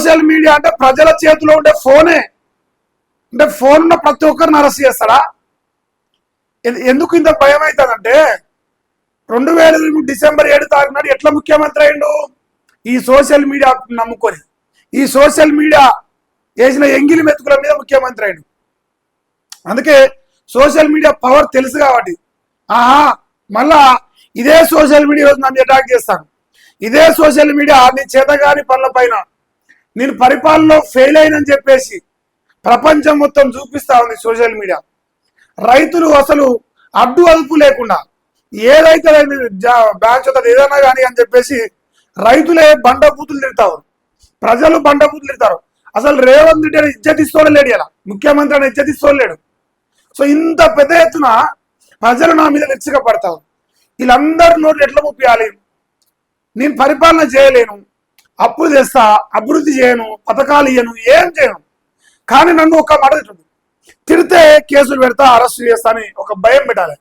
Social media అంటే ప్రజల చేతిలో ఉండే ఫోనే. అంటే ఫోన్ ఉన్న ప్రతి ఒక్కరిని అరెస్ట్ చేస్తారా? ఎందుకు ఇంత భయం అవుతుందంటే 2008 డిసెంబర్ 7 నాడు ఎట్లా ముఖ్యమంత్రి అయిండు? ఈ సోషల్ మీడియా నమ్ముకొని, ఈ సోషల్ మీడియా వేసిన ఎంగిలి మెతుకుల మీద ముఖ్యమంత్రి అయిండు. అందుకే సోషల్ మీడియా పవర్ తెలుసు కాబట్టి మళ్ళా ఇదే సోషల్ మీడియా నన్ను అటాక్ చేస్తాను. ఇదే సోషల్ మీడియా నీ చేతగాని పనుల పైన నేను పరిపాలనలో ఫెయిల్ అయినని చెప్పేసి ప్రపంచం మొత్తం చూపిస్తా ఉంది సోషల్ మీడియా. రైతులు అసలు అడ్డు అదుపు లేకుండా ఏదైతే బ్యాచ్ అవుతుంది ఏదైనా కానీ అని చెప్పేసి రైతులే బండబూతులు తిడతారు, ప్రజలు బండబూతులు తిడతారు. అసలు రేవంత్ రెడ్డి ఇజ్జతిస్తోలేడు, ఇలా ముఖ్యమంత్రి అని ఇజ్జతిస్తోలేడు. సో ఇంత పెద్ద ఎత్తున ప్రజలు నా మీద విరుచుకపడతారు. వీళ్ళందరూ నోట్లు ఎట్లా ముప్పియాలి? నేను పరిపాలన చేయలేను, అప్పులు తెస్తా, అభివృద్ధి చేయను, పథకాలు ఇయ్యను, ఏం చేయను. కానీ నన్ను ఒక మాట తిడితే కేసులు పెడతా, అరెస్ట్ చేస్తా అని ఒక భయం పెట్టాలి.